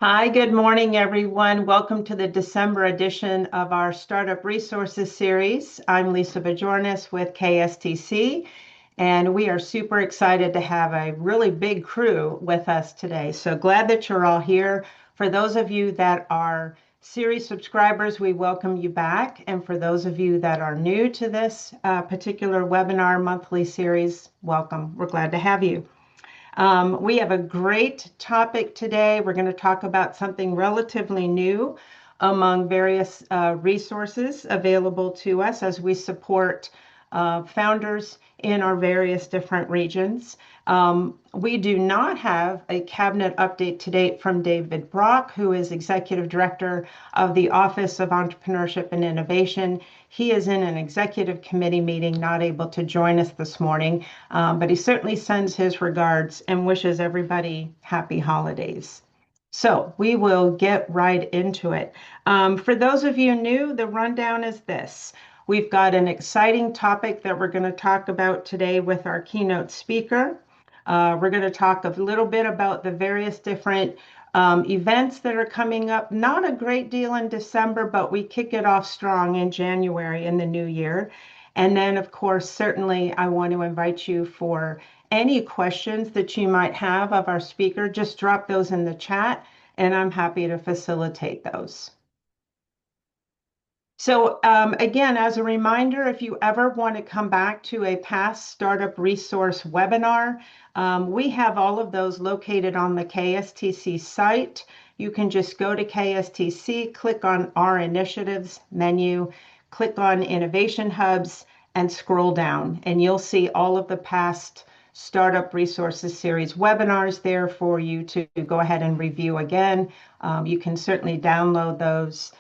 Hi, good morning, everyone. Welcome to the December edition of our Startup Resources series. I'm Lisa Bajornis with KSTC, and we are super excited to have a really big crew with us today. So glad that you're all here. For those of you that are series subscribers, we welcome you back. And for those of you that are new to this particular webinar monthly series, welcome. We're glad to have you. We have a great topic today. We're going to talk about something relatively new among various resources available to us as we support founders in our various different regions. We do not have a cabinet update to date from David Brock, who is Executive Director of the Office of Entrepreneurship and Innovation. He is in an executive committee meeting, not able to join us this morning, but he certainly sends his regards and wishes everybody happy holidays. So we will get right into it. For those of you new, the rundown is this. We've got an exciting topic that we're going to talk about today with our keynote speaker. We're going to talk a little bit about the various different events that are coming up. Not a great deal in December, but we kick it off strong in January in the new year. And then, of course, certainly I want to invite you for any questions that you might have of our speaker. Just drop those in the chat, and I'm happy to facilitate those. So again, as a reminder, if you ever want to come back to a past startup resource webinar, we have all of those located on the KSTC site. You can just go to KSTC, click on our initiatives menu, click on Innovation Hubs, and scroll down, and you'll see all of the past Startup Resources Series webinars there for you to go ahead and review again. You can certainly download those.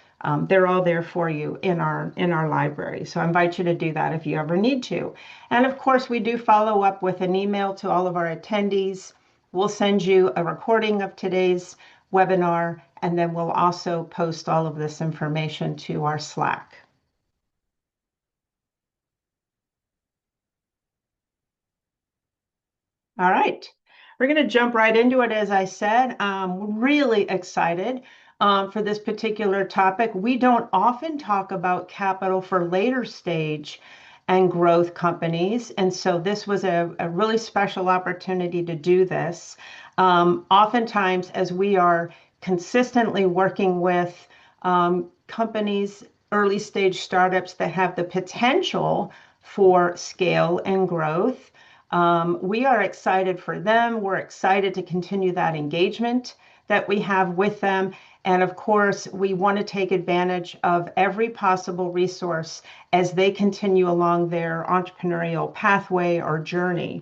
They're all there for you in our library. So I invite you to do that if you ever need to. And of course, we do follow up with an email to all of our attendees. We'll send you a recording of today's webinar, and then we'll also post all of this information to our Slack. All right, we're going to jump right into it. As I said, really excited for this particular topic. We don't often talk about capital for later stage and growth companies. And so this was a really special opportunity to do this. Oftentimes, as we are consistently working with companies, early stage startups that have the potential for scale and growth, we are excited for them. We're excited to continue that engagement that we have with them. And of course, we want to take advantage of every possible resource as they continue along their entrepreneurial pathway or journey.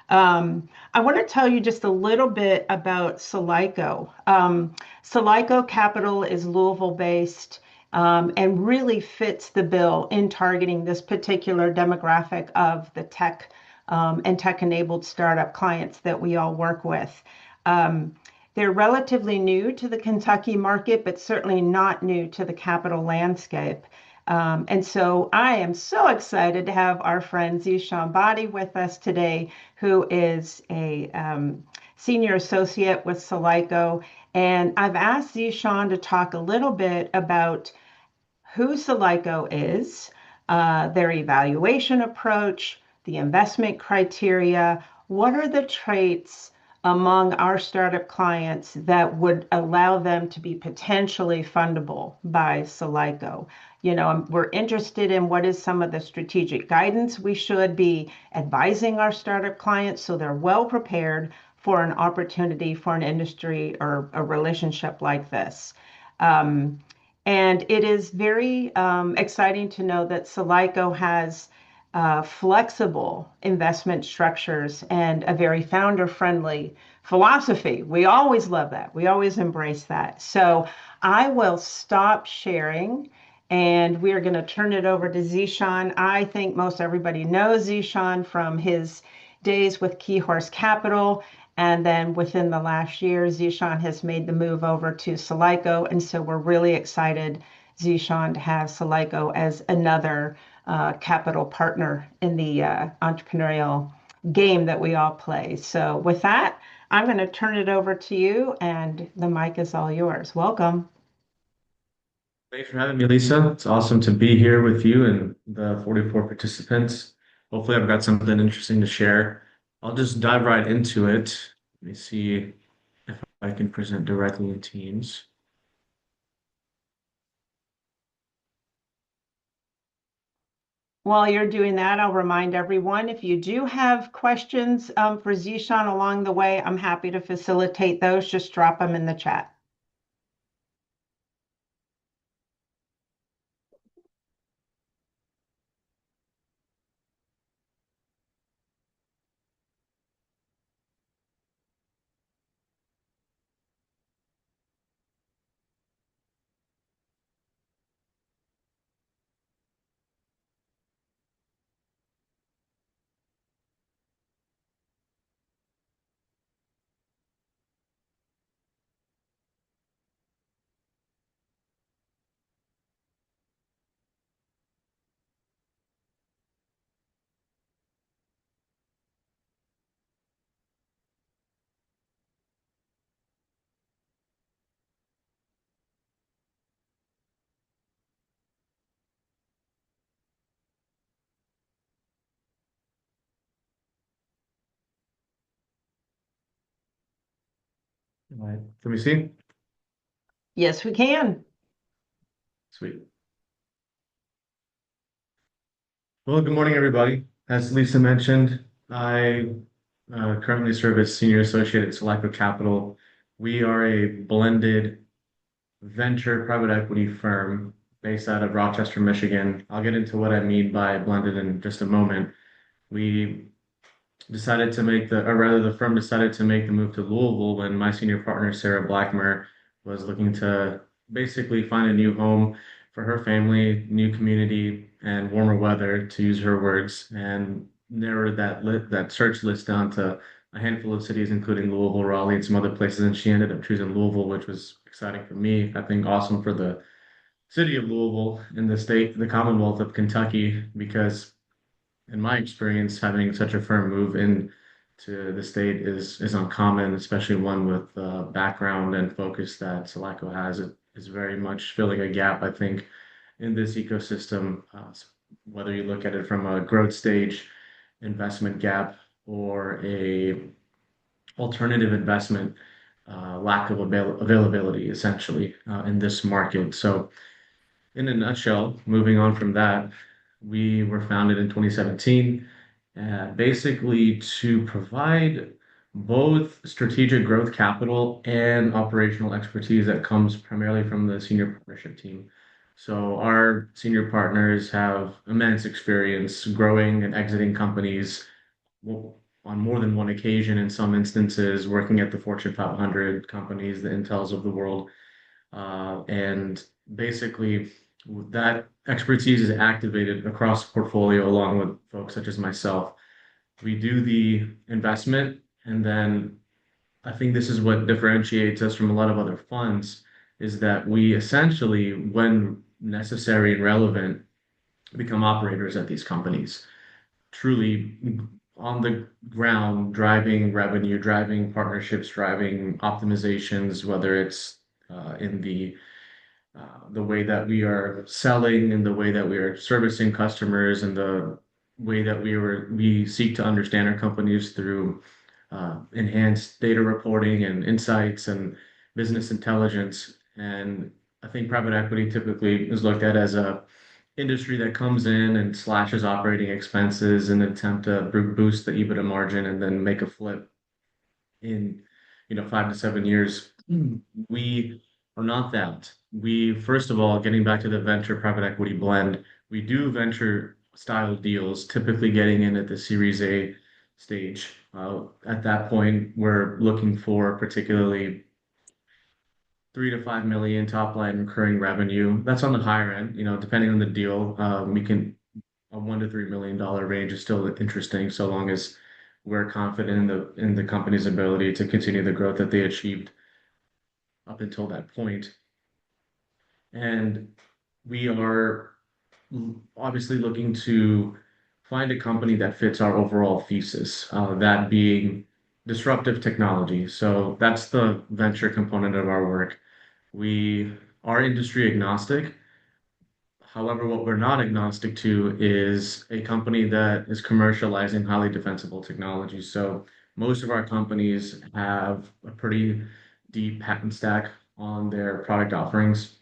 I want to tell you just a little bit about Solyco. Solyco Capital is Louisville-based and really fits the bill in targeting this particular demographic of the tech and tech-enabled startup clients that we all work with. They're relatively new to the Kentucky market, but certainly not new to the capital landscape. And so I am so excited to have our friend Zeeshan Bhatti with us today, who is a senior associate with Solyco. And I've asked Zeeshan to talk a little bit about who Solyco is, their evaluation approach, the investment criteria, what are the traits among our startup clients that would allow them to be potentially fundable by Solyco. We're interested in what is some of the strategic guidance we should be advising our startup clients so they're well prepared for an opportunity for an industry or a relationship like this. And it is very exciting to know that Solyco has flexible investment structures and a very founder-friendly philosophy. We always love that. We always embrace that. So I will stop sharing and we are going to turn it over to Zeeshan. I think most everybody knows Zeeshan from his days with Keyhorse Capital. And then within the last year, Zeeshan has made the move over to Solyco. And so we're really excited, Zeeshan, to have Solyco as another capital partner in the entrepreneurial game that we all play. So with that, I'm going to turn it over to you, and the mic is all yours. Welcome. Thanks for having me, Lisa. It's awesome to be here with you and the 44 participants. Hopefully, I've got something interesting to share. I'll just dive right into it. Let me see if I can present directly in Teams. While you're doing that, I'll remind everyone if you do have questions for Zeeshan along the way, I'm happy to facilitate those. Just drop them in the chat. All right. Can we see? Yes, we can. Sweet. Well, good morning, everybody. As Lisa mentioned, I currently serve as Senior Associate at Solyco Capital. We are a blended venture private equity firm based out of Rochester, Michigan. I'll get into what I mean by blended in just a moment. We decided to make the, or rather, the firm decided to make the move to Louisville when my senior partner, Sarah Blackmer, was looking to basically find a new home for her family, new community, and warmer weather, to use her words, and narrowed that search list down to a handful of cities, including Louisville, Raleigh, and some other places. And she ended up choosing Louisville, which was exciting for me. I think awesome for the city of Louisville in the state, the Commonwealth of Kentucky, because in my experience, having such a firm move in to the state is uncommon, especially one with the background and focus that Solyco has. It is very much filling a gap, I think, in this ecosystem, whether you look at it from a growth stage investment gap or a alternative investment lack of availability, essentially, in this market. So in a nutshell, moving on from that, we were founded in 2017, basically to provide both strategic growth capital and operational expertise that comes primarily from the senior partnership team. So our senior partners have immense experience growing and exiting companies on more than one occasion, in some instances, working at the Fortune 500 companies, the Intels of the world. And basically, that expertise is activated across the portfolio along with folks such as myself. We do the investment, and then I think this is what differentiates us from a lot of other funds is that we essentially, when necessary and relevant, become operators at these companies, truly on the ground, driving revenue, driving partnerships, driving optimizations, whether it's in the way that we are selling and the way that we are servicing customers and the way that we seek to understand our companies through enhanced data reporting and insights and business intelligence. And I think private equity typically is looked at as a industry that comes in and slashes operating expenses in an attempt to boost the EBITDA margin and then make a flip in 5 to 7 years. We are not that. We, first of all, getting back to the venture private equity blend, we do venture style deals, typically getting in at the Series A stage. At that point, we're looking for particularly 3 to 5 million top line recurring revenue. That's on the higher end, depending on the deal. We can a $1 to $3 million range is still interesting, so long as we're confident in the company's ability to continue the growth that they achieved up until that point. And we are obviously looking to find a company that fits our overall thesis. That being disruptive technology. So that's the venture component of our work. We are industry agnostic. However, what we're not agnostic to is a company that is commercializing highly defensible technology. So most of our companies have a pretty deep patent stack on their product offerings.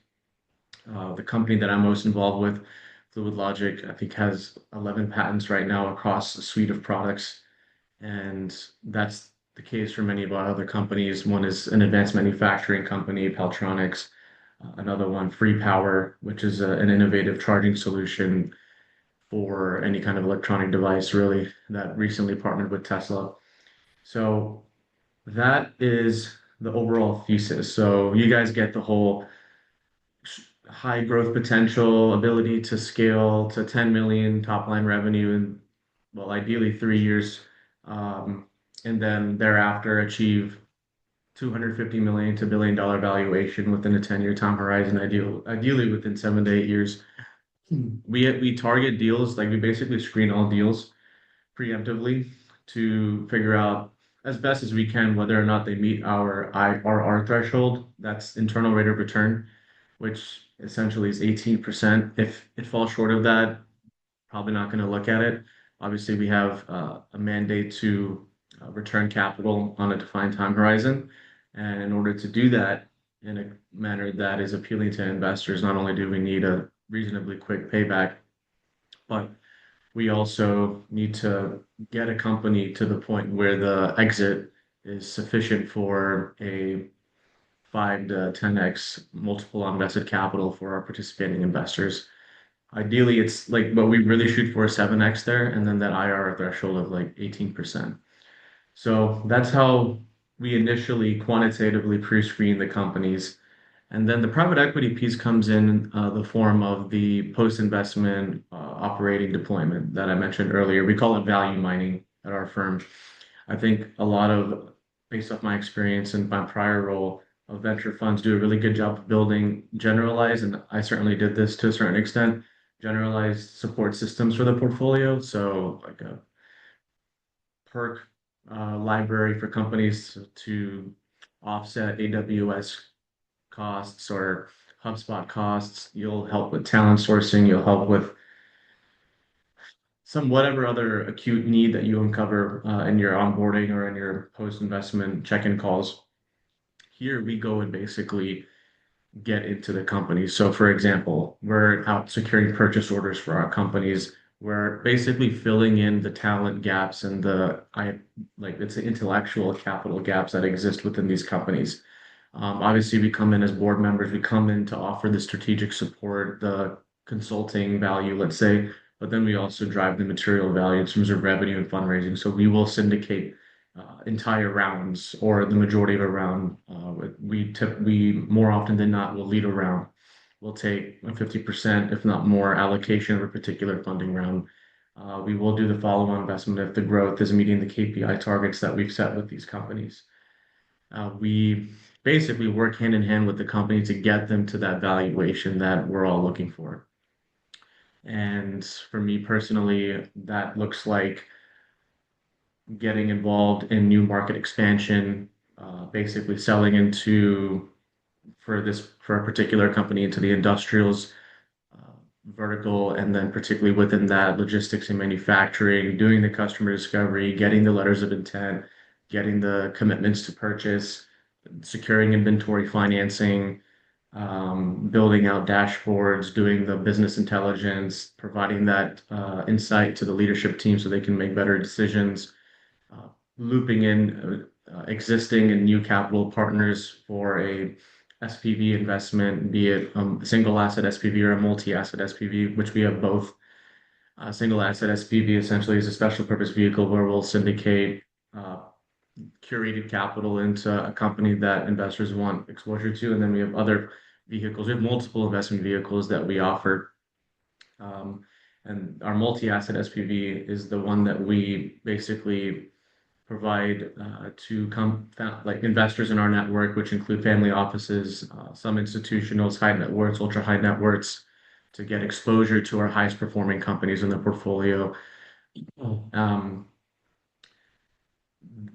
The company that I'm most involved with, Fluid Logic, I think has 11 patents right now across a suite of products. And that's the case for many of our other companies. One is an advanced manufacturing company, Peltronics. Another one, Free Power, which is an innovative charging solution for any kind of electronic device, really, that recently partnered with Tesla. So that is the overall thesis. So you guys get the whole high growth potential, ability to scale to 10 million top line revenue in, well, ideally 3 years, um, and then thereafter achieve 250 million to $1 billion valuation within a 10-year time horizon, ideally within 7 to 8 years. We target deals, like we basically screen all deals preemptively to figure out as best as we can whether or not they meet our IRR threshold. That's internal rate of return, which essentially is 18%. If it falls short of that, probably not going to look at it. Obviously, we have a mandate to return capital on a defined time horizon. And in order to do that in a manner that is appealing to investors, not only do we need a reasonably quick payback, but we also need to get a company to the point where the exit is sufficient for a 5 to 10x multiple on invested capital for our participating investors. Ideally, it's like, but we really shoot for a 7x there, and then that IRR threshold of like 18%. So that's how we initially quantitatively pre-screen the companies. And then the private equity piece comes in the form of the post-investment operating deployment that I mentioned earlier. We call it value mining at our firm. I think a lot of, based off my experience in my prior role, of venture funds do a really good job of building generalized, and I certainly did this to a certain extent, generalized support systems for the portfolio. So like a perk library for companies to offset AWS costs or HubSpot costs. You'll help with talent sourcing. You'll help with some whatever other acute need that you uncover in your onboarding or in your post-investment check-in calls. Here we go and basically get into the company. So, for example, we're out securing purchase orders for our companies. We're basically filling in the talent gaps and it's the intellectual capital gaps that exist within these companies. Obviously, we come in as board members. We come in to offer the strategic support, the consulting value, let's say, but then we also drive the material value in terms of revenue and fundraising. So we will syndicate entire rounds or the majority of a round. We more often than not will lead a round. We'll take a 50%, if not more, allocation of a particular funding round. We will do the follow-on investment if the growth is meeting the KPI targets that we've set with these companies. We basically work hand in hand with the company to get them to that valuation that we're all looking for. And for me personally, that looks like getting involved in new market expansion, basically selling into for a particular company into the industrials vertical, and then particularly within that logistics and manufacturing, doing the customer discovery, getting the letters of intent, getting the commitments to purchase, securing inventory financing, building out dashboards, doing the business intelligence, providing that insight to the leadership team so they can make better decisions, looping in existing and new capital partners for a SPV investment, be it a single asset SPV or a multi-asset SPV, which we have both. Single asset SPV essentially is a special purpose vehicle where we'll syndicate curated capital into a company that investors want exposure to. And then we have other vehicles. We have multiple investment vehicles that we offer. And our multi-asset SPV is the one that we basically provide to like investors in our network, which include family offices, some institutionals, high net worths, ultra high net worths, to get exposure to our highest performing companies in the portfolio. Um,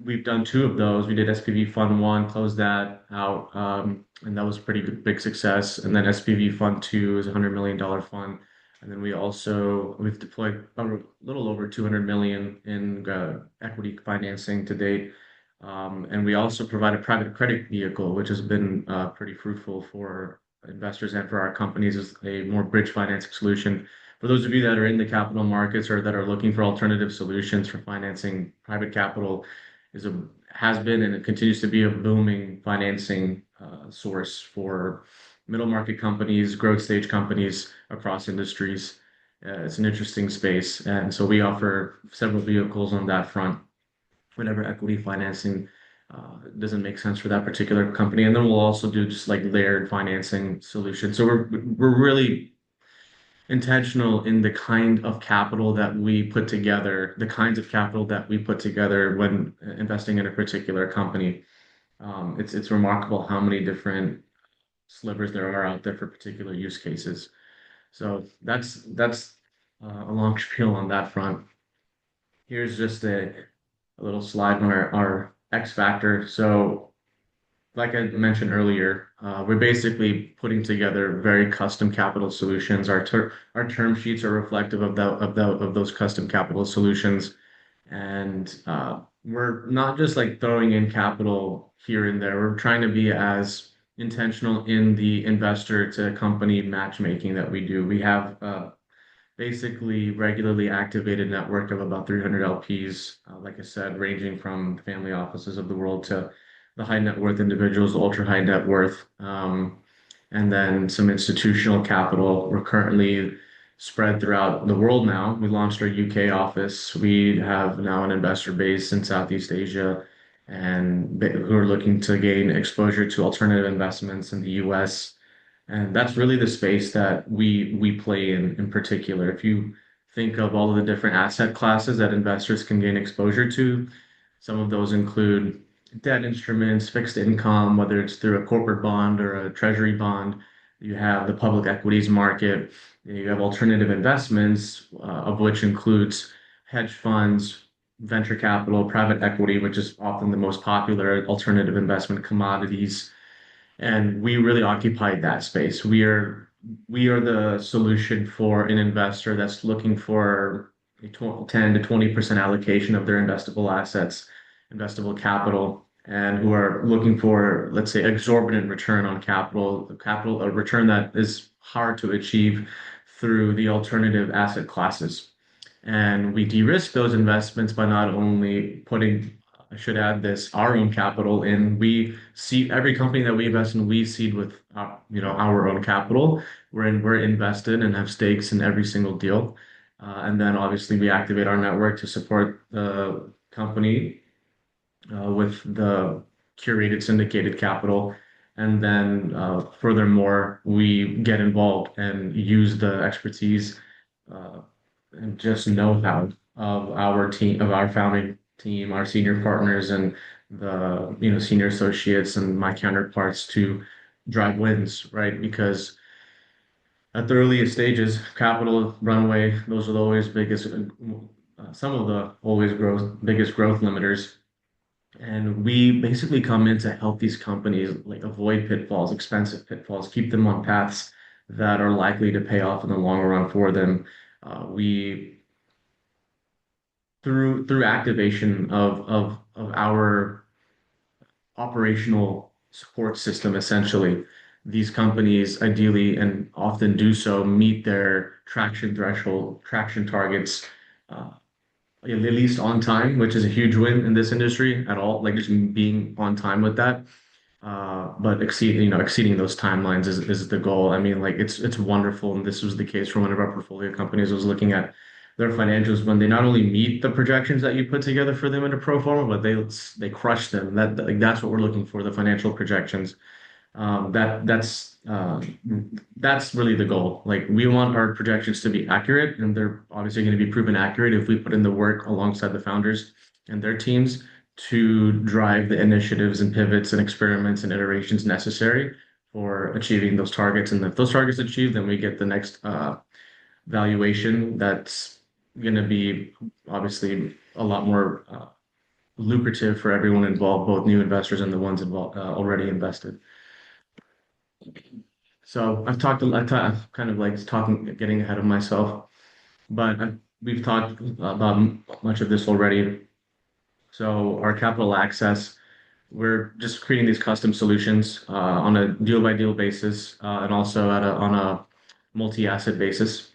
we've done two of those. We did SPV Fund One, closed that out, and that was a pretty good, big success. And then SPV Fund Two is a $100 million fund. And then we've deployed a little over 200 million in equity financing to date. And we also provide a private credit vehicle, which has been pretty fruitful for investors and for our companies as a more bridge financing solution. For those of you that are in the capital markets or that are looking for alternative solutions for financing, private capital has been and it continues to be a booming financing source for middle market companies, growth stage companies across industries. It's an interesting space, and so we offer several vehicles on that front whenever equity financing doesn't make sense for that particular company. And then we'll also do just like layered financing solutions. So we're really intentional in the kind of capital that we put together, the kinds of capital that we put together when investing in a particular company. It's remarkable how many different slivers there are out there for particular use cases. So that's a long spiel on that front. Here's just a little slide on our X factor. So like I mentioned earlier, we're basically putting together very custom capital solutions. Our term sheets are reflective of those custom capital solutions, and we're not just like throwing in capital here and there. We're trying to be as intentional in the investor to company matchmaking that we do. We have basically regularly activated network of about 300 LPs, like I said, ranging from family offices of the world to the high net worth individuals, ultra high net worth, and then some institutional capital. We're currently spread throughout the world now. We launched our UK office. We have now an investor base in Southeast Asia and who are looking to gain exposure to alternative investments in the US. And that's really the space that we play in particular. If you think of all of the different asset classes that investors can gain exposure to, some of those include debt instruments, fixed income, whether it's through a corporate bond or a treasury bond. You have the public equities market. You have alternative investments, of which includes hedge funds, venture capital, private equity, which is often the most popular alternative investment commodities, and we really occupied that space. We are the solution for an investor that's looking for a 10 to 20% allocation of their investable assets, investable capital, and who are looking for, let's say, exorbitant return on capital, a return that is hard to achieve through the alternative asset classes. And we de-risk those investments by not only putting, I should add this, our own capital in. We see every company that we invest in, we seed with our own capital. We're invested and have stakes in every single deal. And then obviously we activate our network to support the company with the curated syndicated capital. And then furthermore, we get involved and use the expertise uh, and just know-how of our team, of our founding team, our senior partners, and the senior associates and my counterparts to drive wins, right? Because at the earliest stages, capital runway, those are the always biggest, some of the always biggest growth limiters. And we basically come in to help these companies like avoid pitfalls, expensive pitfalls, keep them on paths that are likely to pay off in the long run for them. We through activation of our operational support system, essentially, these companies ideally and often do so meet their traction targets, uh, at least on time, which is a huge win in this industry at all, like just being on time with that. But exceeding those timelines is the goal. I mean, like it's wonderful, and this was the case for one of our portfolio companies. I was looking at their financials when they not only meet the projections that you put together for them in a pro forma, but they crush them. Like that's what we're looking for, the financial projections. That's really the goal. Like we want our projections to be accurate, and they're obviously going to be proven accurate if we put in the work alongside the founders and their teams to drive the initiatives and pivots and experiments and iterations necessary for achieving those targets. And if those targets achieved, then we get the next valuation that's going to be obviously a lot more lucrative for everyone involved, both new investors and the ones involved already invested. So I've kind of like talking, getting ahead of myself, but we've talked about much of this already. So our capital access, we're just creating these custom solutions on a deal by deal basis and also on a multi-asset basis.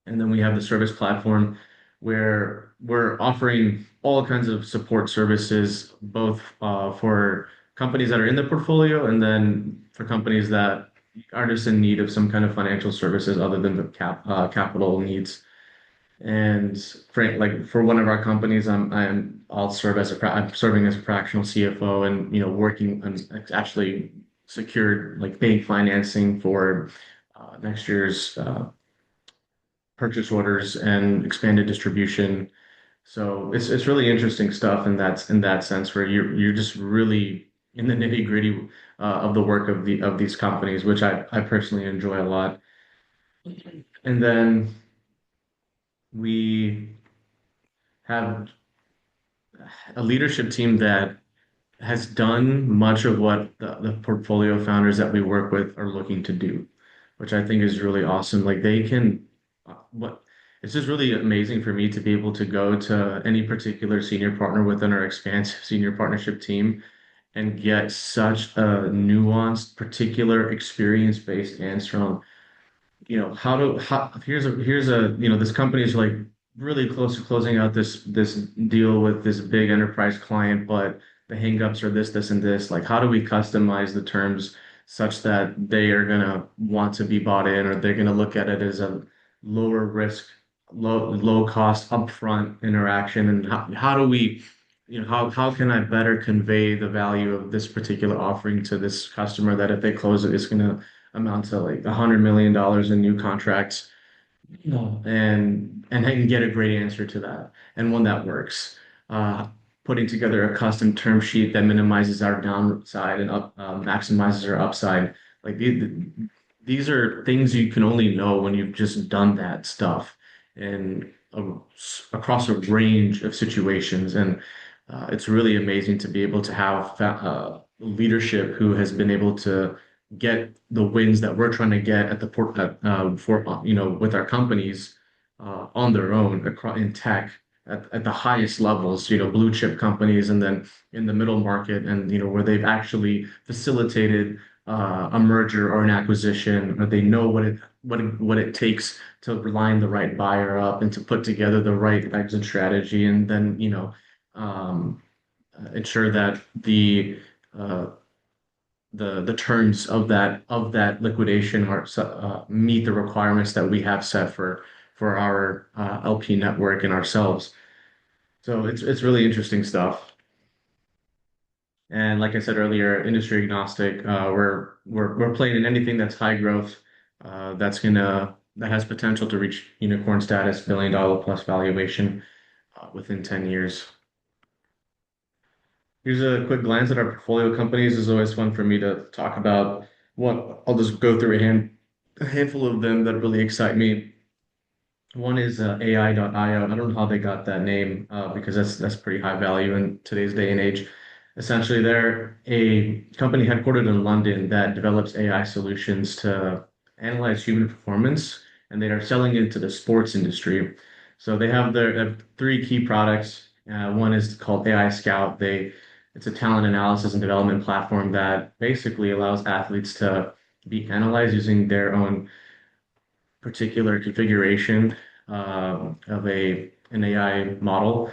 And then we have the service platform where we're offering all kinds of support services, both for companies that are in the portfolio and then for companies that are just in need of some kind of financial services other than the capital needs. And for one of our companies, I'm serving as a fractional CFO and working on actually secured like bank financing for next year's purchase orders and expanded distribution. So it's really interesting stuff, and that's in that sense where you're just really in the nitty-gritty of the work of these companies, which I personally enjoy a lot. And then we have a leadership team that has done much of what the portfolio founders that we work with are looking to do, which I think is really awesome. Like they can, what it's just really amazing for me to be able to go to any particular senior partner within our expansive senior partnership team and get such a nuanced, particular experience-based answer on here's a this company is like really close to closing out this deal with this big enterprise client, but the hangups are this and this. Like, how do we customize the terms such that they are gonna want to be bought in, or they're gonna look at it as a lower risk, low cost upfront interaction, and how do we how can I better convey the value of this particular offering to this customer that if they close it, it's gonna amount to like $100 million in new contracts. No. And I can get a great answer to that and one that works. Uh, Putting together a custom term sheet that minimizes our downside and maximizes our upside. Like these are things you can only know when you've just done that stuff and across a range of situations. And it's really amazing to be able to have leadership who has been able to get the wins that we're trying to get at the port for with our companies on their own across in tech at the highest levels, blue chip companies, and then in the middle market, and where they've actually facilitated a merger or an acquisition, or they know what it takes to line the right buyer up and to put together the right exit strategy, and then um, ensure that uh, the terms of that liquidation are meet the requirements that we have set for our LP network and ourselves. So it's really interesting stuff. And like I said earlier, industry agnostic. We're playing in anything that's high growth, that has potential to reach unicorn status, $1 billion plus valuation within 10 years. Here's a quick glance at our portfolio companies. It's always fun for me to talk about what I'll just go through a handful of them that really excite me. One is AI.io. I don't know how they got that name because that's pretty high value in today's day and age. Essentially, they're a company headquartered in London that develops AI solutions to analyze human performance, and they are selling into the sports industry. So they have three key products. One is called AI Scout. It's a talent analysis and development platform that basically allows athletes to be analyzed using their own particular configuration of an AI model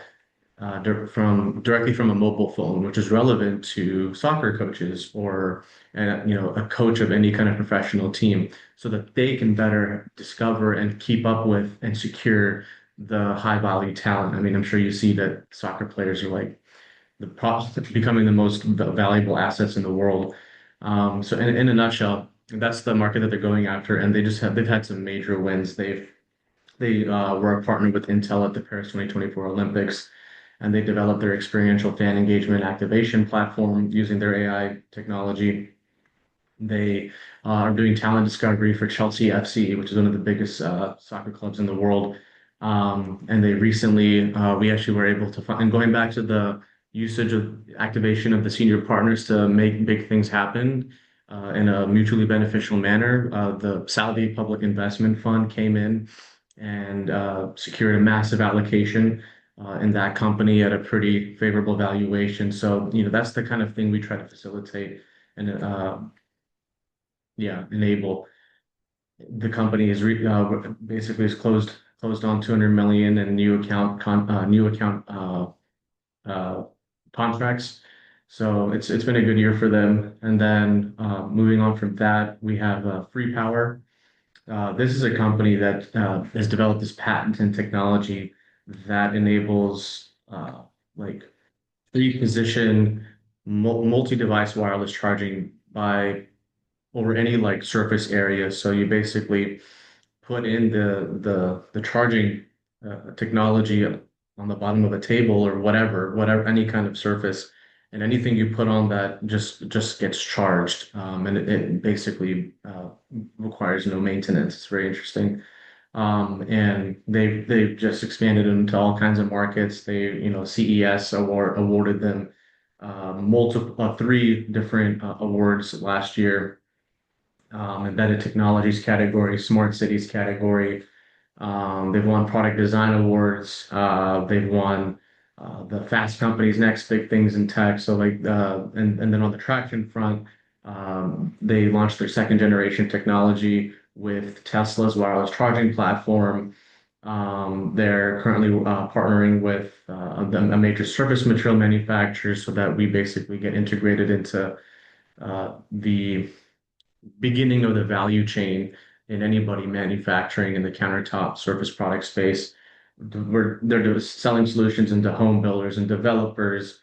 directly from a mobile phone, which is relevant to soccer coaches or a coach of any kind of professional team, so that they can better discover and keep up with and secure the high value talent. I mean, I'm sure you see that soccer players are like becoming the most valuable assets in the world. So in a nutshell, that's the market that they're going after, and they've had some major wins. They were a partner with Intel at the Paris 2024 Olympics, and they developed their experiential fan engagement activation platform using their AI technology. They are doing talent discovery for Chelsea FC, which is one of the biggest soccer clubs in the world. And they recently, we actually were able to find, and going back to the usage of activation of the senior partners to make big things happen in a mutually beneficial manner, the Saudi Public Investment Fund came in and secured a massive allocation in that company at a pretty favorable valuation. So, that's the kind of thing we try to facilitate and yeah, enable. The company is basically is closed on 200 million in new account uh, contracts. So it's been a good year for them. And then moving on from that, we have Free Power. This is a company that has developed this patent and technology that enables like three position multi-device wireless charging by over any like surface area. So you basically put in the charging technology on the bottom of a table or whatever any kind of surface, and anything you put on that just gets charged, and it basically requires no maintenance. It's very interesting. And they've just expanded into all kinds of markets. CES awarded them multiple three different awards last year, embedded technologies category, smart cities category. They've won product design awards. They've won the Fast Company's next big things in tech. So and then on the traction front, they launched their second generation technology with Tesla's wireless charging platform. They're currently partnering with a major surface material manufacturer so that we basically get integrated into the beginning of the value chain in anybody manufacturing in the countertop surface product space. They're selling solutions into home builders and developers.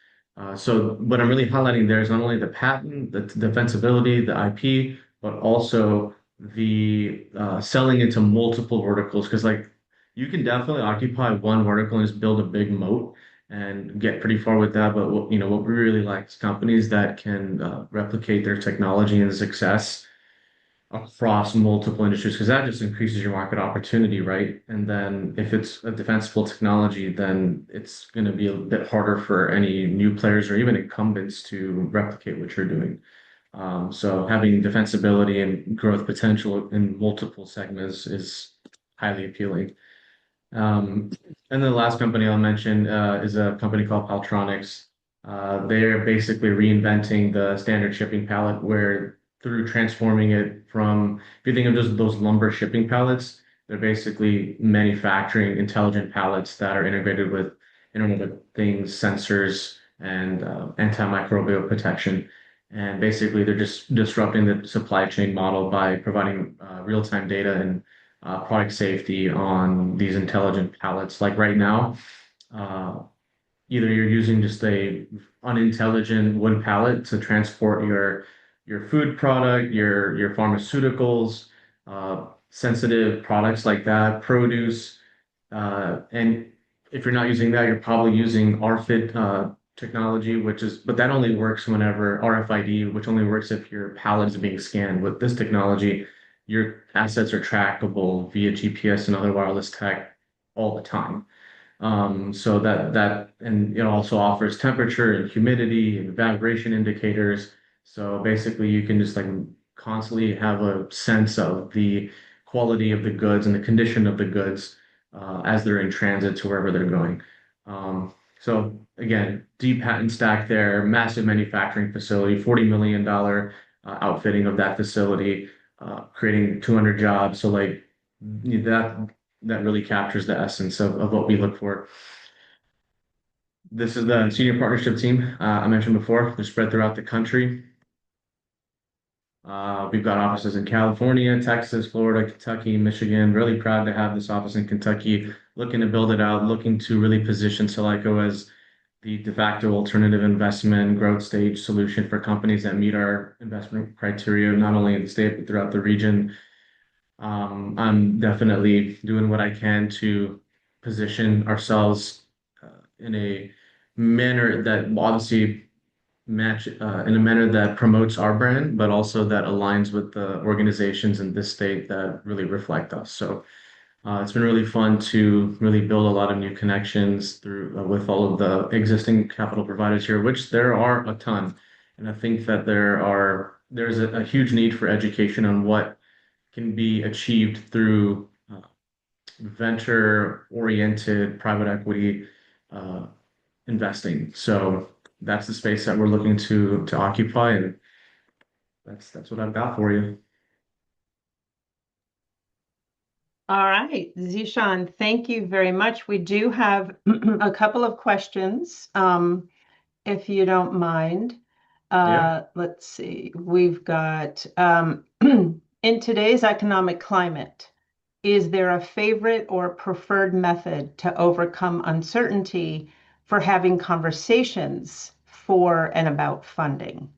So what I'm really highlighting there is not only the patent, the defensibility, the IP, but also the selling into multiple verticals. Because like you can definitely occupy one vertical and just build a big moat and get pretty far with that. But what we really like is companies that can replicate their technology and success across multiple industries because that just increases your market opportunity, right? And then if it's a defensible technology, then it's going to be a bit harder for any new players or even incumbents to replicate what you're doing. So having defensibility and growth potential in multiple segments is highly appealing. Um, and then the last company I'll mention is a company called Paltronics. They're basically reinventing the standard shipping pallet where through transforming it from, if you think of just those lumber shipping pallets, they're basically manufacturing intelligent pallets that are integrated with Internet of Things sensors and antimicrobial protection. And basically, they're just disrupting the supply chain model by providing real-time data and product safety on these intelligent pallets. Like right now, uh, either you're using just a unintelligent wood pallet to transport your food product, your pharmaceuticals, sensitive products like that, produce, and if you're not using that, you're probably using RFID technology, but that only works whenever RFID, which only works if your pallet is being scanned. With this technology, your assets are trackable via GPS and other wireless tech all the time. So and it also offers temperature and humidity and vibration indicators. So basically, you can just like constantly have a sense of the quality of the goods and the condition of the goods as they're in transit to wherever they're going. So again, deep patent stack there, massive manufacturing facility, $40 million outfitting of that facility, creating 200 jobs. So like that really captures the essence of what we look for. This is the senior partnership team I mentioned before. They're spread throughout the country. We've got offices in California, Texas, Florida, Kentucky, Michigan. Really proud to have this office in Kentucky. Looking to build it out, looking to really position Solyco as the de facto alternative investment growth stage solution for companies that meet our investment criteria, not only in the state, but throughout the region. I'm definitely doing what I can to position ourselves in a manner that obviously in a manner that promotes our brand, but also that aligns with the organizations in this state that really reflect us. So It's been really fun to really build a lot of new connections through with all of the existing capital providers here, which there are a ton. And I think that there's a huge need for education on what can be achieved through venture-oriented private equity uh, investing. So that's the space that we're looking to occupy, and that's what I've got for you. All right, Zeeshan, thank you very much. We do have a couple of questions, if you don't mind. Yeah. Let's see. We've got in today's economic climate, is there a favorite or preferred method to overcome uncertainty for having conversations for and about funding?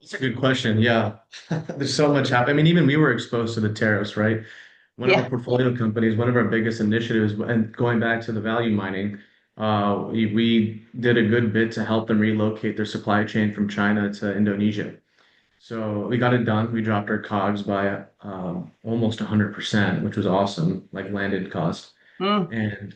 That's a good question. Yeah. There's so much happening. I mean, even we were exposed to the tariffs, right? One of our Yeah. portfolio companies, one of our biggest initiatives, and going back to the value mining, we did a good bit to help them relocate their supply chain from China to Indonesia. So we got it done. We dropped our COGS by almost 100%, which was awesome, like landed cost. Mm, And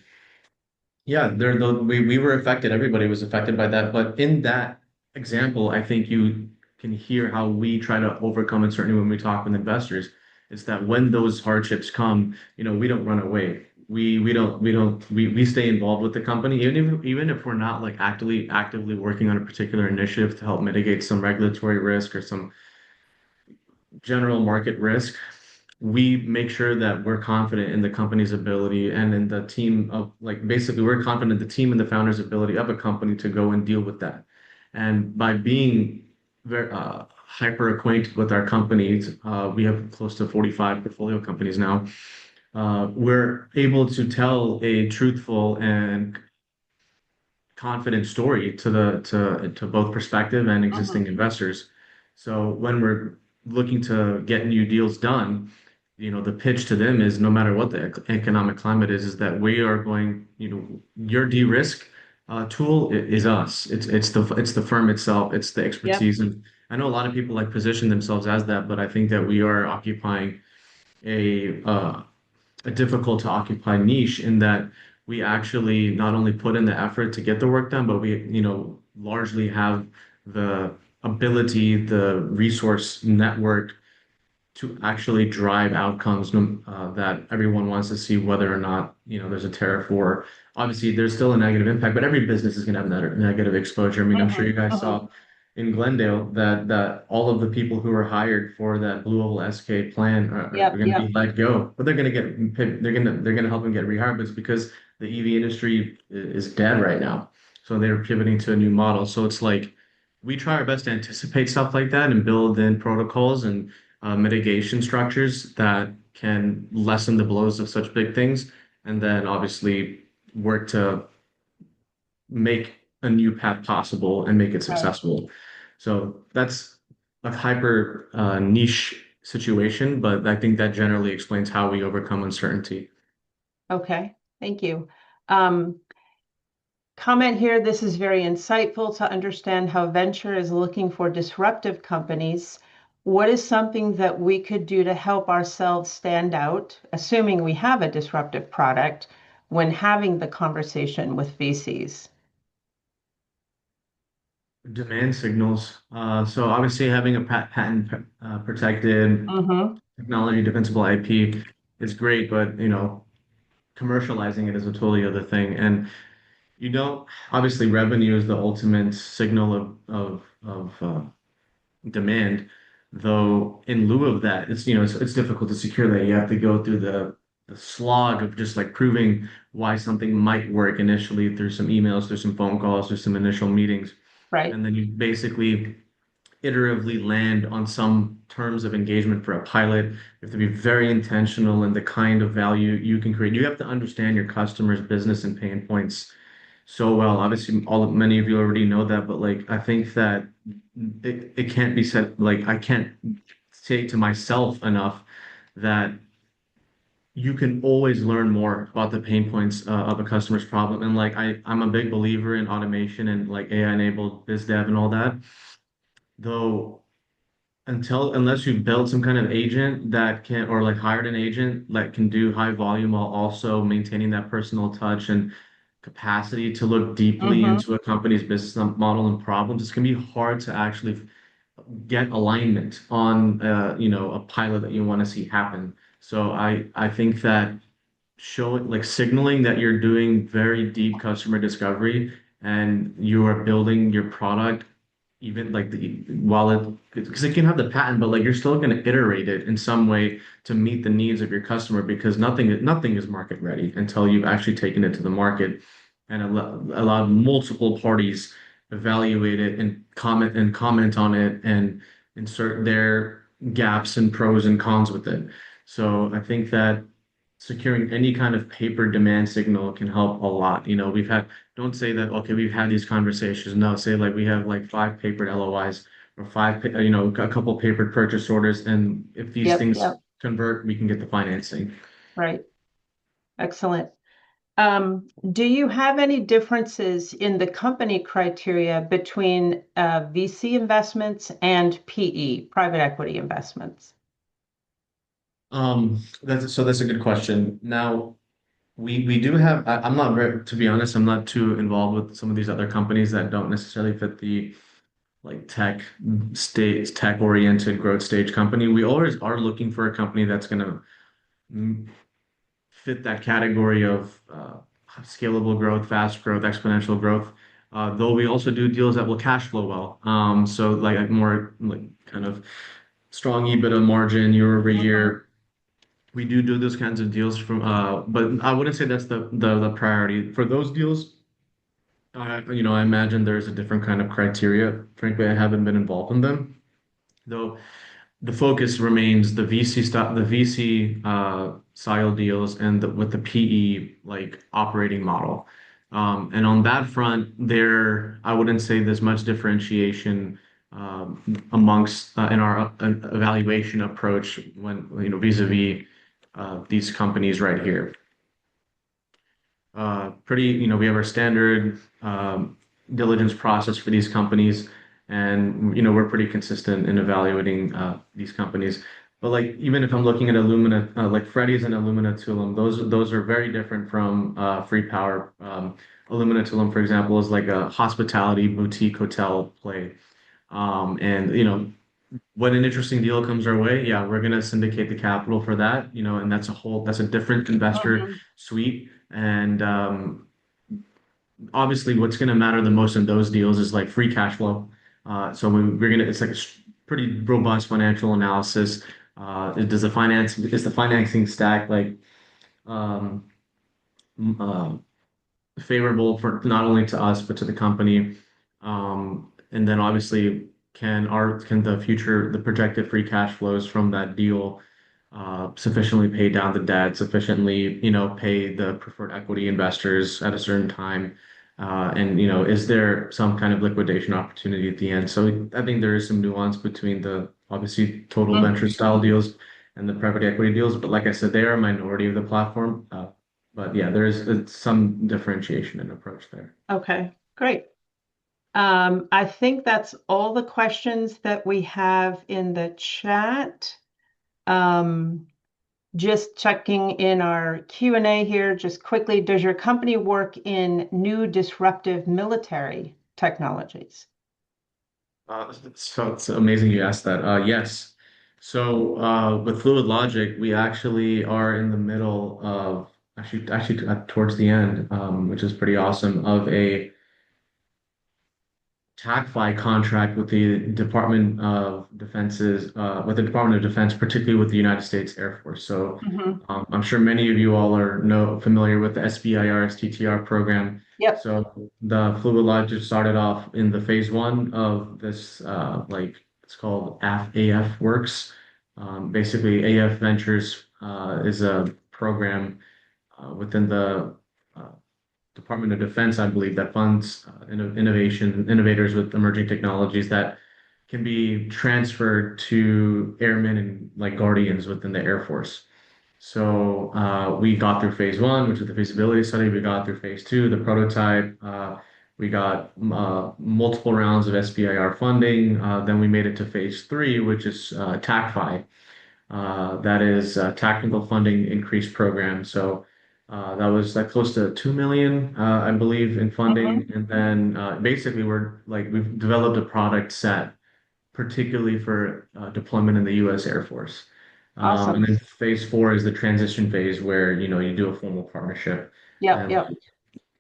yeah, we were affected. Everybody was affected by that. But in that example, I think you can hear how we try to overcome uncertainty when we talk with investors. Is that when those hardships come, we don't run away. We stay involved with the company, even if we're not like actively working on a particular initiative to help mitigate some regulatory risk or some general market risk. We make sure that we're confident in the company's ability and in the team of like basically we're confident in the team and the founder's ability of a company to go and deal with that. And by being very hyper acquainted with our companies, we have close to 45 portfolio companies now. We're able to tell a truthful and confident story to both prospective and existing mhm. investors. So when we're looking to get new deals done, the pitch to them is no matter what the economic climate is that we are going, your de-risk tool is us. It's the firm itself. It's the Yep. expertise. And I know a lot of people like position themselves as that, but I think that we are occupying a a difficult to occupy niche in that we actually not only put in the effort to get the work done, but we, largely have the ability, the resource network to actually drive outcomes that everyone wants to see, whether or not, there's a tariff war. Obviously, there's still a negative impact, but every business is going to have negative exposure. I mean, I'm sure you Mhm, guys mhm. saw in Glendale that all of the people who were hired for that Blue Oval SK plan are Yep, going to be yep. let go, but they're going to help them get rehired. But it's because the EV industry is dead right now, so they're pivoting to a new model. So it's like we try our best to anticipate stuff like that and build in protocols and mitigation structures that can lessen the blows of such big things, and then obviously work to make a new path possible and make it Right. successful. So that's a hyper niche situation, but I think that generally explains how we overcome uncertainty. Okay. Thank you. Um, Comment here, this is very insightful to understand how venture is looking for disruptive companies. What is something that we could do to help ourselves stand out, assuming we have a disruptive product, when having the conversation with VCs? Demand signals. So obviously having a patent protected Mm-hmm. technology defensible IP is great, but commercializing it is a totally other thing. And obviously revenue is the ultimate signal of demand, though in lieu of that, it's difficult to secure that. You have to go through the slog of just like proving why something might work initially through some emails, through some phone calls, through some initial meetings. Right. And then you basically iteratively land on some terms of engagement for a pilot. You have to be very intentional in the kind of value you can create. You have to understand your customer's business and pain points so well. Obviously, many of you already know that, but like I think that it can't be said. Like I can't say to myself enough that you can always learn more about the pain points of a customer's problem. And like I'm a big believer in automation and like AI enabled biz dev and all that. Though unless you've built some kind of agent that can, or like hired an agent that can do high volume while also maintaining that personal touch and capacity to look deeply Mm-hmm. into a company's business model and problems, it's going to be hard to actually get alignment on a pilot that you want to see happen. So I think that showing like signaling that you're doing very deep customer discovery and you are building your product even like the while it because it can have the patent, but like you're still going to iterate it in some way to meet the needs of your customer because nothing is market ready until you've actually taken it to the market and allowed multiple parties evaluate it and comment on it and insert their gaps and pros and cons with it. So I think that securing any kind of paper demand signal can help a lot. Don't say that, okay, we've had these conversations. No, say like we have like five papered LOIs or a couple papered purchase orders. And if these Yep, things yep, convert, we can get the financing. right. Excellent. Do you have any differences in the company criteria between VC investments and PE, private equity investments? That's a good question. Now, we do have, I'm not very, to be honest, I'm not too involved with some of these other companies that don't necessarily fit the like tech oriented growth stage company. We always are looking for a company that's going to fit that category of scalable growth, fast growth, exponential growth. Though we also do deals that will cash flow well. So like more like kind of strong EBITDA margin year over Mhm. year. We do those kinds of deals but I wouldn't say that's the priority for those deals. I imagine there's a different kind of criteria. Frankly, I haven't been involved in them, though the focus remains the VC style deals and with the PE like operating model. And on that front, I wouldn't say there's much differentiation amongst in our evaluation approach when vis-a-vis these companies right here. We have our standard diligence process for these companies, and we're pretty consistent in evaluating these companies. But like even if I'm looking at Illumina, like Freddy's and Illumina Tulum, those are very different from Free Power. Illumina Tulum, for example, is like a hospitality boutique hotel play. And when an interesting deal comes our way, yeah, we're gonna syndicate the capital for that, and that's a different investor Mhm. suite. And obviously, what's gonna matter the most in those deals is like free cash flow. So it's like pretty robust financial analysis. Is the financing stack like um, uh, favorable for not only to us but to the company. And then obviously can the projected free cash flows from that deal sufficiently pay down the debt, sufficiently, pay the preferred equity investors at a certain time. And is there some kind of liquidation opportunity at the end? So I think there is some nuance between the obviously total venture Mhm. style deals and the private equity deals. But like I said, they are a minority of the platform. But yeah, there's some differentiation in approach there. Okay, great. I think that's all the questions that we have in the chat. Um, just checking in our Q&A here, just quickly, does your company work in new disruptive military technologies? So it's amazing you asked that. Yes. So with Fluid Logic, we actually are in the middle of actually towards the end, which is pretty awesome, of a TACFI contract with the Department of Defense, particularly with the United States Air Force. So Hmm. I'm sure many of you all are familiar with the SBIR program. Yep. So the Fluid Logic started off in the phase one of this, it's called AF Works. Basically, AF Ventures is a program within the uh, Department of Defense, I believe, that funds innovators with emerging technologies that can be transferred to airmen and like guardians within the Air Force. So we got through phase one, which is the feasibility study. We got through phase two, the prototype. We got multiple rounds of SBIR funding. Then we made it to phase three, which is TACFI. That is Technical Funding Increase Program. So that was like close to 2 million, I believe, in Mhm. funding. And then basically we've developed a product set particularly for deployment in the U.S. Air Force. And Awesome. then phase four is the transition phase where, you do a formal partnership. Yep, And yep.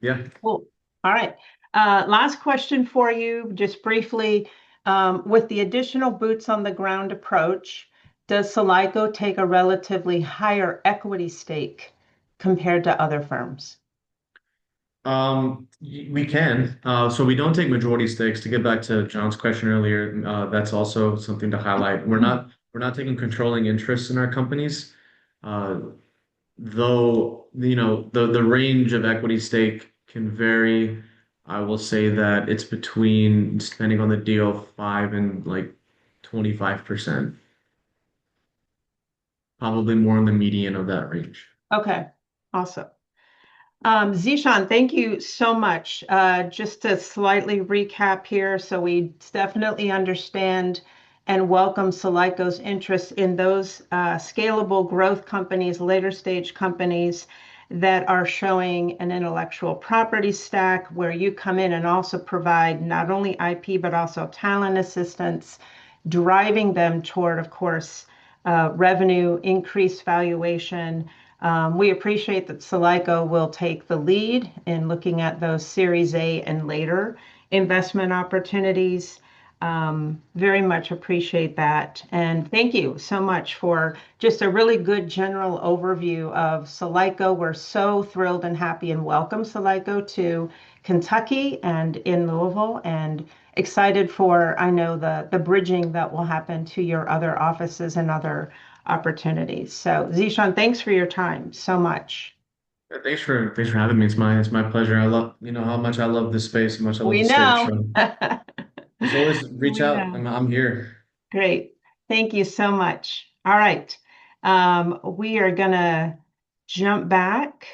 yeah, Cool. All right. Last question for you, just briefly. With the additional boots on the ground approach, does Solyco take a relatively higher equity stake compared to other firms? we can. So we don't take majority stakes. To get back to John's question earlier, that's also something to highlight. We're not taking controlling interests in our companies. Uh, though, the range of equity stake can vary. I will say that it's between, depending on the deal, 5 and like 25%, probably more in the median of that range. Okay, awesome. Zeeshan, thank you so much. Just to slightly recap here, so we definitely understand and welcome Solyco's interest in those scalable growth companies, later stage companies that are showing an intellectual property stack where you come in and also provide not only IP, but also talent assistance, driving them toward, of course, revenue, increased valuation. We appreciate that Solyco will take the lead in looking at those Series A and later investment opportunities. Very much appreciate that. And thank you so much for just a really good general overview of Solyco. We're so thrilled and happy and welcome Solyco to Kentucky and in Louisville, and excited for, I know, the bridging that will happen to your other offices and other opportunities. So, Zeeshan, thanks for your time so much. Thanks for having me. It's my pleasure. I love, how much I love this space, how much I love We the stage. know. So as always, reach We out. know. I'm here. Great. Thank you so much. All right. We are going to jump back.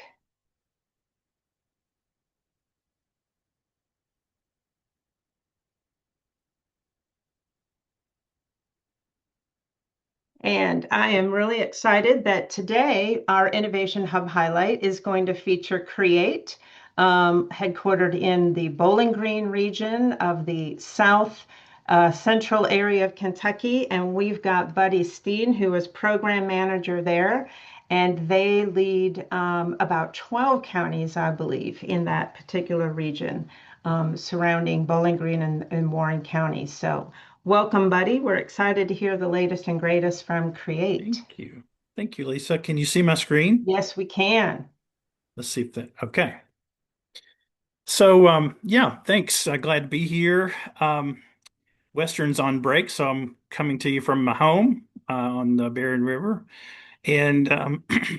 And I am really excited that today our Innovation Hub highlight is going to feature Create, headquartered in the Bowling Green region of the South Central area of Kentucky. And we've got Buddy Steen, who is program manager there. And they lead about 12 counties, I believe, in that particular region surrounding Bowling Green and Warren County. So welcome, Buddy. We're excited to hear the latest and greatest from Create. Thank you. Thank you, Lisa. Can you see my screen? Yes, we can. Let's see if that, okay. So, yeah, thanks. Glad to be here. Western's on break, so I'm coming to you from my home on the Barren River. And I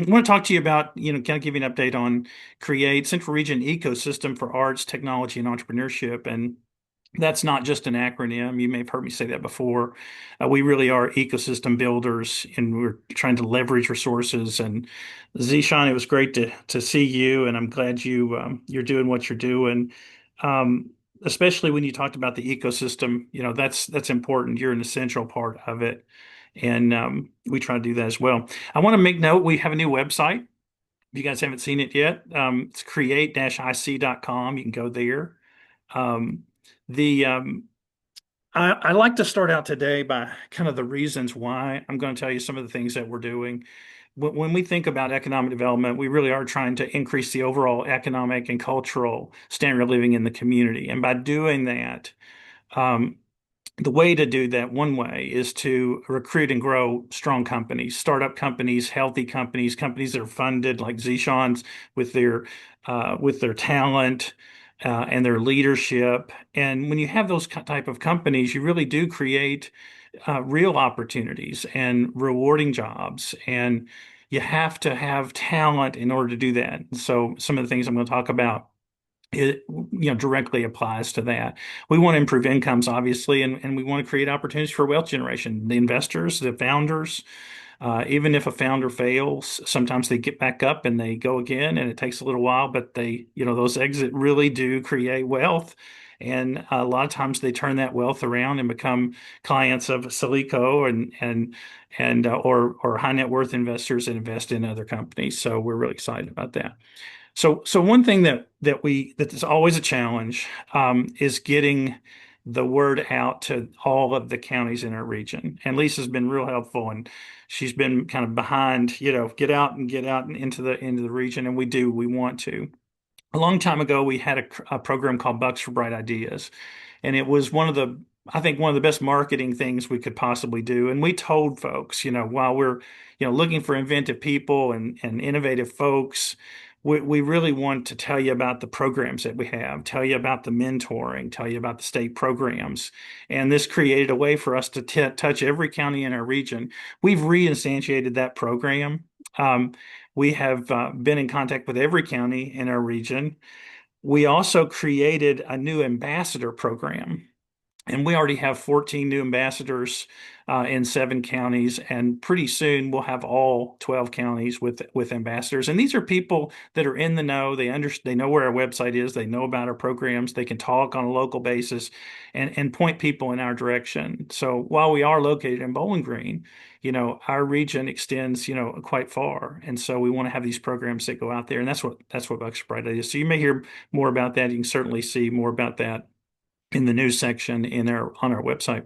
want to talk to you about, kind of give you an update on Create Central Region Ecosystem for Arts, Technology, and Entrepreneurship. And that's not just an acronym. You may have heard me say that before. We really are ecosystem builders, and we're trying to leverage resources. And Zeeshan, it was great to see you, and I'm glad you're doing what you're doing. Um, Especially when you talked about the ecosystem, that's important. You're an essential part of it, and we try to do that as well. I want to make note we have a new website. If you guys haven't seen it yet, it's create-ic.com. You can go there. Um, the I like to start out today by kind of the reasons why. I'm going to tell you some of the things that we're doing. When we think about economic development, we really are trying to increase the overall economic and cultural standard of living in the community. And by doing that, um, the way to do that, one way, is to recruit and grow strong companies, startup companies, healthy companies, companies that are funded like Zeeshan's with their talent and their leadership. And when you have those type of companies, you really do create real opportunities and rewarding jobs. And you have to have talent in order to do that. So some of the things I'm going to talk about it directly applies to that. We want to improve incomes, obviously, and we want to create opportunities for wealth generation. The investors, the founders, Even if a founder fails, sometimes they get back up and they go again, and it takes a little while, but those exit really do create wealth. And a lot of times they turn that wealth around and become clients of Solyco or high net worth investors that invest in other companies. So we're really excited about that. So one thing that is always a challenge is getting the word out to all of the counties in our region. And Lisa's been real helpful, and she's been kind of behind, get out and into the region. And we want to. A long time ago, we had a program called Bucks for Bright Ideas, and it was I think one of the best marketing things we could possibly do. And we told folks, while we're, looking for inventive people and innovative folks, we really want to tell you about the programs that we have, tell you about the mentoring, tell you about the state programs. And this created a way for us to touch every county in our region. We've reinstantiated that program. We have been in contact with every county in our region. We also created a new ambassador program, and we already have 14 new ambassadors in 7 counties, and pretty soon we'll have all 12 counties with ambassadors. And these are people that are in the know. They know where our website is. They know about our programs. They can talk on a local basis and point people in our direction. So while we are located in Bowling Green, our region extends, quite far. And so we want to have these programs that go out there. And that's what Bucks for Bright is. So you may hear more about that. You can certainly see more about that in the news section on our website.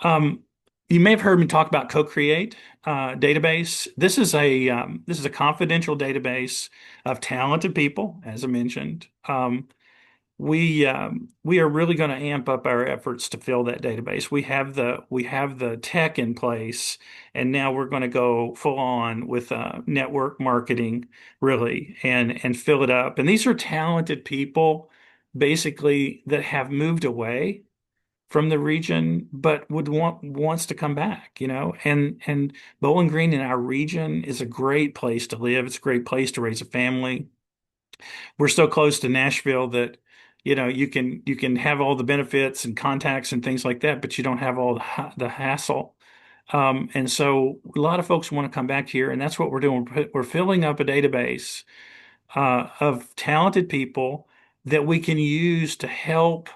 You may have heard me talk about Co-Create database. This is a confidential database of talented people, as I mentioned. We are really going to amp up our efforts to fill that database. We have the tech in place, and now we're going to go full on with network marketing, really, and fill it up. And these are talented people, basically, that have moved away from the region, but wants to come back, and Bowling Green in our region is a great place to live. It's a great place to raise a family. We're so close to Nashville that you can have all the benefits and contacts and things like that, but you don't have all the hassle. And so a lot of folks want to come back here, and that's what we're doing. We're filling up a database of talented people that we can use to help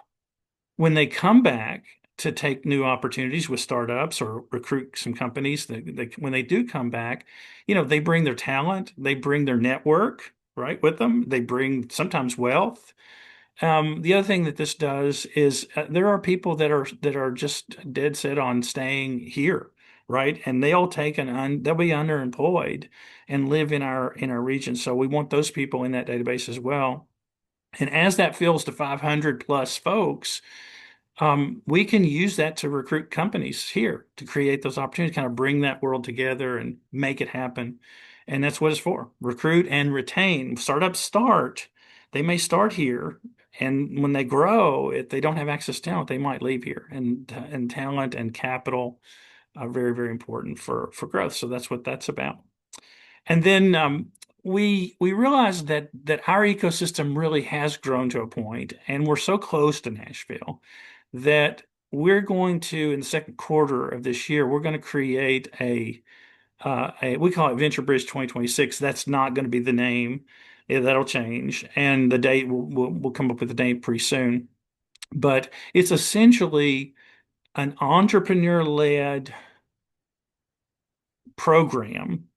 when they come back to take new opportunities with startups or recruit some companies. When they do come back, they bring their talent, they bring their network, right, with them. They bring sometimes wealth. The other thing that this does is there are people that are just dead set on staying here, right? And they'll they'll be underemployed and live in our region. So we want those people in that database as well. And as that fills to 500 plus folks, we can use that to recruit companies here to create those opportunities, kind of bring that world together and make it happen. And that's what it's for. Recruit and retain. Startups they may start here. And when they grow, if they don't have access to talent, they might leave here. And talent and capital are very, very important for growth. So that's what that's about. And then we realized that our ecosystem really has grown to a point, and we're so close to Nashville that we're going to, in the second quarter of this year, we're going to create we call it Venture Bridge 2026. That's not going to be the name. Yeah, that'll change, and the date we'll come up with the date pretty soon. But it's essentially an entrepreneur-led program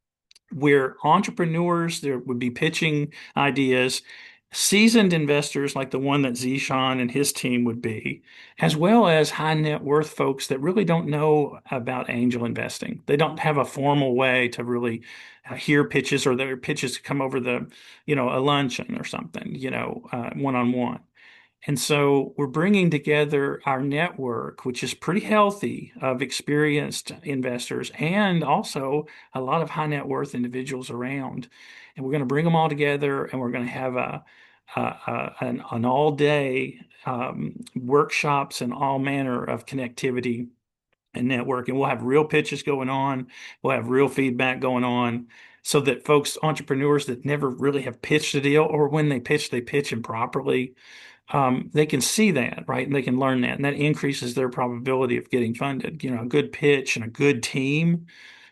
where entrepreneurs there would be pitching ideas, seasoned investors like the one that Zeeshan and his team would be, as well as high net worth folks that really don't know about angel investing. They don't have a formal way to really hear pitches, or their pitches to come over a luncheon or something, one-on-one. And so we're bringing together our network, which is pretty healthy, of experienced investors and also a lot of high net worth individuals around. And we're going to bring them all together, and we're going to have an all day workshops and all manner of connectivity and networking. We'll have real pitches going on. We'll have real feedback going on, so that entrepreneurs that never really have pitched a deal, or when they pitch improperly, they can see that, right? And they can learn that. And that increases their probability of getting funded. A good pitch and a good team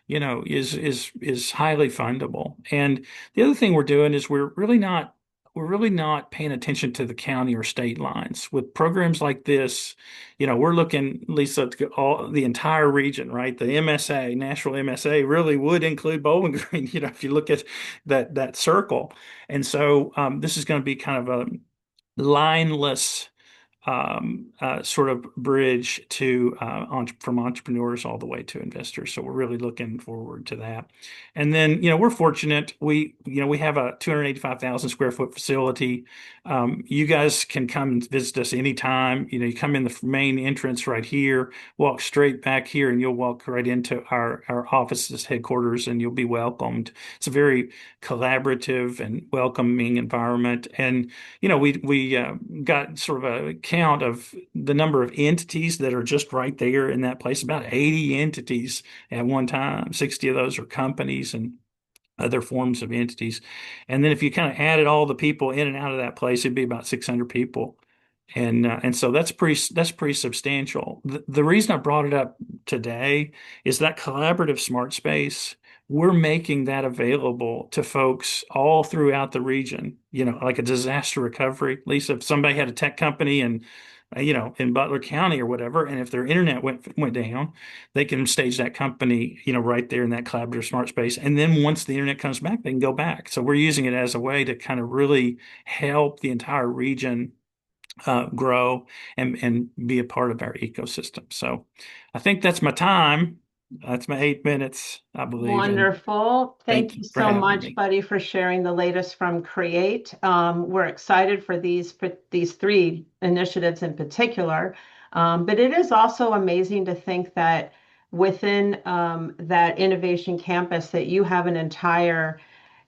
is highly fundable. And the other thing we're doing is we're really not paying attention to the county or state lines. With programs like this, we're looking, Lisa, to all the entire region, right? The MSA, National MSA, really would include Bowling Green, if you look at that circle. And so this is going to be kind of a lineless sort of bridge to from entrepreneurs all the way to investors. So we're really looking forward to that. And then, we're fortunate. We have a 285,000 square foot facility. You guys can come and visit us anytime. You come in the main entrance right here, walk straight back here, and you'll walk right into our offices, headquarters, and you'll be welcomed. It's a very collaborative and welcoming environment. And we got sort of a count of the number of entities that are just right there in that place. About 80 entities at one time. 60 of those are companies and other forms of entities. And then if you kind of added all the people in and out of that place, it'd be about 600 people. And so that's pretty substantial. The reason I brought it up today is that collaborative smart space. We're making that available to folks all throughout the region, like a disaster recovery. Lisa, if somebody had a tech company and in Butler County or whatever, and if their internet went down, they can stage that company, right there in that collaborative smart space. And then once the internet comes back, they can go back. So we're using it as a way to kind of really help the entire region grow and be a part of our ecosystem. So I think that's my time. That's my 8 minutes, I believe. And Wonderful. thank Thank you you for so having much, me. Buddy, for sharing the latest from Create. We're excited for these three initiatives in particular. But it is also amazing to think that within that innovation campus that you have an entire,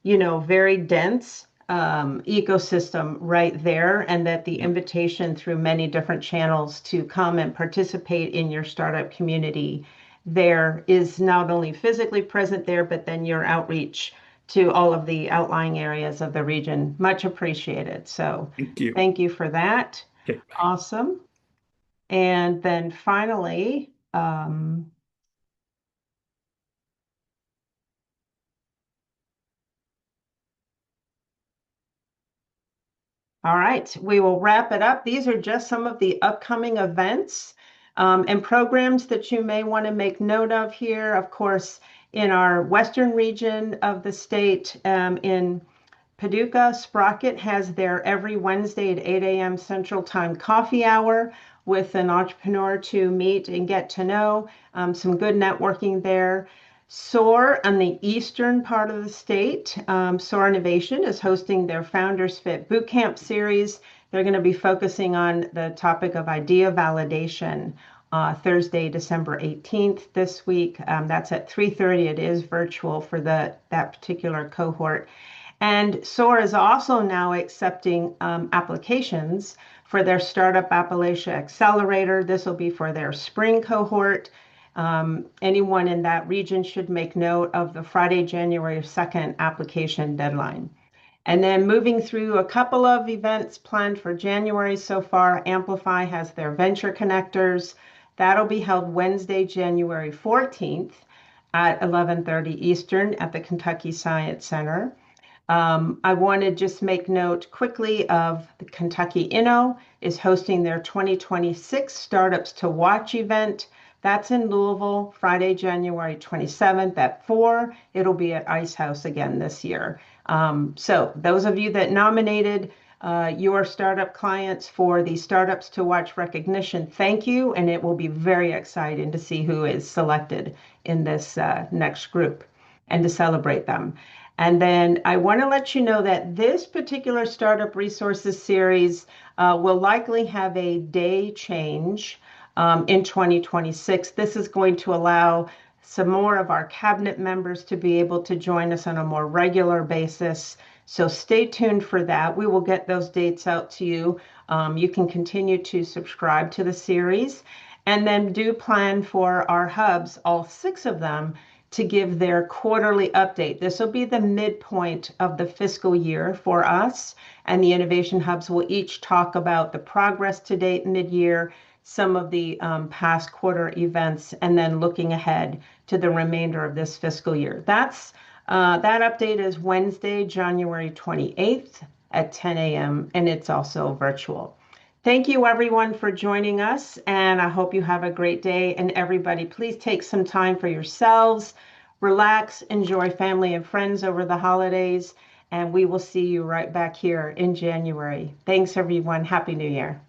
very dense ecosystem right there, and that the Yeah. invitation through many different channels to come and participate in your startup community there is not only physically present there, but then your outreach to all of the outlying areas of the region. Much appreciated. So Thank you. thank you for that. Okay, bye. Awesome. And then finally, all right, we will wrap it up. These are just some of the upcoming events and programs that you may want to make note of here. Of course, in our western region of the state, in Paducah, Sprocket has their every Wednesday at 8 a.m. Central Time coffee hour with an entrepreneur to meet and get to know. Some good networking there. SOAR on the eastern part of the state, SOAR Innovation is hosting their Founders Fit Bootcamp series. They're going to be focusing on the topic of idea validation Thursday, December 18th this week. That's at 3:30. It is virtual for that particular cohort. And SOAR is also now accepting applications for their Startup Appalachia Accelerator. This will be for their spring cohort. Anyone in that region should make note of the Friday, January 2nd application deadline. And then moving through a couple of events planned for January so far, Amplify has their Venture Connectors. That'll be held Wednesday, January 14th at 11:30 Eastern at the Kentucky Science Center. I want to just make note quickly of the Kentucky Inno is hosting their 2026 Startups to Watch event. That's in Louisville, Friday, January 27th at 4. It'll be at Ice House again this year. So those of you that nominated your startup clients for the Startups to Watch recognition, thank you. And it will be very exciting to see who is selected in this next group and to celebrate them. And then I want to let you know that this particular Startup Resources series will likely have a day change in 2026. This is going to allow some more of our cabinet members to be able to join us on a more regular basis. So stay tuned for that. We will get those dates out to you. You can continue to subscribe to the series, and then do plan for our hubs, all 6 of them, to give their quarterly update. This will be the midpoint of the fiscal year for us, and the innovation hubs will each talk about the progress to date mid-year, some of the past quarter events, and then looking ahead to the remainder of this fiscal year. That update is Wednesday, January 28th at 10 a.m., and it's also virtual. Thank you, everyone, for joining us, and I hope you have a great day. And everybody, please take some time for yourselves, relax, enjoy family and friends over the holidays, and we will see you right back here in January. Thanks, everyone. Happy New Year.